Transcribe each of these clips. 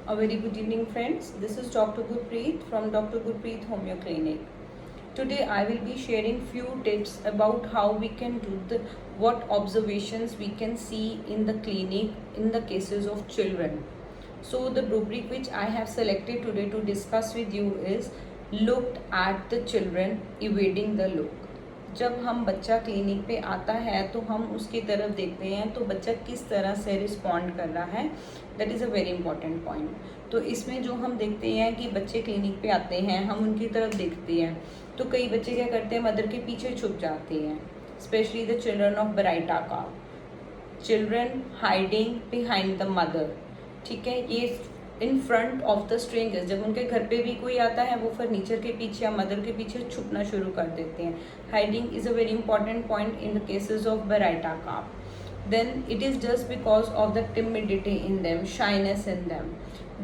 A very good evening, friends. This is Dr. Gurpreet from Dr. Gurpreet Homeo Clinic. Today I will be sharing few tips about how we can do what observations we can see in the clinic in the cases of children. So the rubric which I have selected today to discuss with you is looked at the children evading the look. जब हम बच्चा clinic पे आता है तो हम उसकी तरफ देखते हैं तो बच्चा किस तरह से रिस्पॉन्ड कर रहा है, that is a very important point. तो इसमें जो हम देखते हैं कि बच्चे क्लिनिक पे आते हैं, हम उनकी तरफ देखते हैं तो कई बच्चे क्या करते हैं, मदर के पीछे छुप जाते हैं. Specially the children of Baryta का, children hiding behind the mother. ठीक है, ये in front of the strangers. जब उनके घर पे भी कोई आता है वो फर्नीचर के पीछे या मदर के पीछे छुपना शुरू कर देते हैं. Hiding is a very important point in the cases of Baryta calf. Then it is just because of the timidity in them, shyness in them.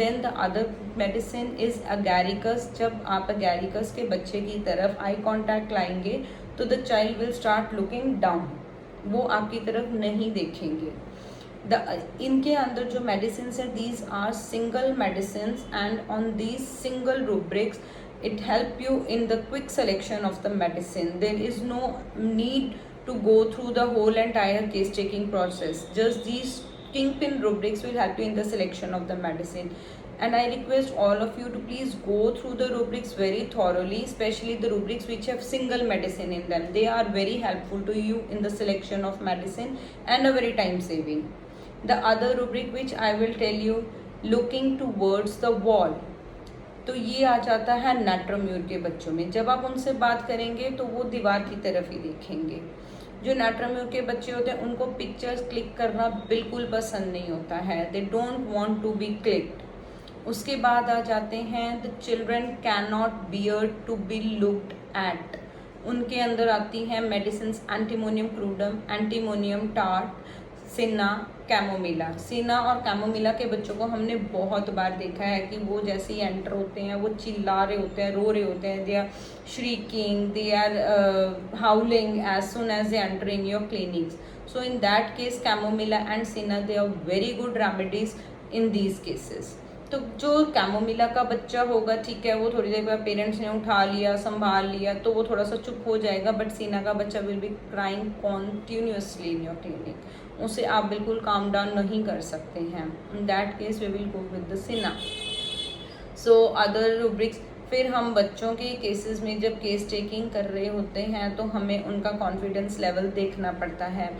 Then the other medicine is agaricus. जब आप agaricus के बच्चे की तरफ eye contact लाएंगे तो the child will start looking down. वो आपकी तरफ नहीं देखेंगे. इनके अंदर जो मेडिसिन है, these are single medicines and on these single rubrics it help you in the quick selection of the medicine. There is no need to go through the whole entire case taking process. Just these kingpin rubrics will help you in the selection of the medicine. And I request all of you to please go through the rubrics very thoroughly, especially the rubrics which have single medicine in them. They are very helpful to you in the selection of medicine and a very time saving. The other rubric which I will tell you, looking towards the wall. तो ये आ जाता है नाट्रोम्यूर के बच्चों में. जब आप उनसे बात करेंगे तो वो दीवार की तरफ ही देखेंगे. जो नाट्रोम्यूर के बच्चे होते हैं उनको पिक्चर्स क्लिक करना बिल्कुल पसंद नहीं होता है. They don't want to be clicked. उसके बाद आ जाते हैं the children can not bear to be looked at. उनके अंदर आती हैं medicine antimonium crudum, antimonium tart, cina, chamomilla. Cina और कैमोमिला के बच्चों को हमने बहुत बार देखा है कि वो जैसे ही एंटर होते हैं वो चिल्ला रहे होते हैं, रो रहे होते हैं. They are shrieking, they are howling as soon as they enter in your clinics. So in that case chamomilla and cina they are very good remedies in these cases. तो जो कैमोमिला का बच्चा होगा, ठीक है, वो थोड़ी देर बाद पेरेंट्स ने उठा लिया, संभाल लिया तो वो थोड़ा सा चुप हो जाएगा. बट सीना का बच्चा will be crying continuously in your clinic. उसे आप बिल्कुल काम डाउन नहीं कर सकते हैं. In that case we will go with the cina. So other rubrics. फिर हम बच्चों के केसेस में जब केस टेकिंग कर रहे होते हैं तो हमें उनका कॉन्फिडेंस लेवल देखना पड़ता है.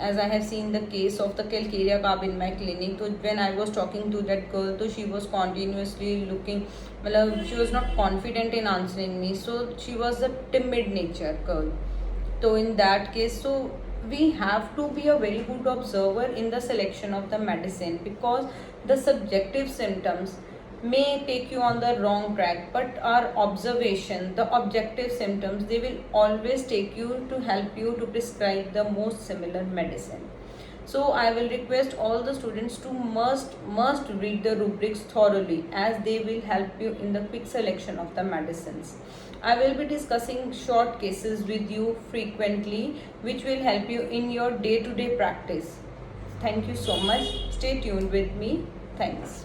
As I have seen the case of the calcarea carb in my clinic. तो when I was talking to that girl तो शी वाज कॉन्टिन्यूसली लुकिंग, मतलब she was not confident in answering me. So she was the timid nature girl. तो in that case so we have to be a very good observer in the selection of the medicine, because the subjective symptoms may take you on the wrong track, but our observation, the objective symptoms, they will always take you to help you to prescribe the most similar medicine. So I will request all the students to must read the rubrics thoroughly, as they will help you in the quick selection of the medicines. I will be discussing short cases with you frequently, which will help you in your day-to-day practice. Thank you so much. Stay tuned with me. Thanks.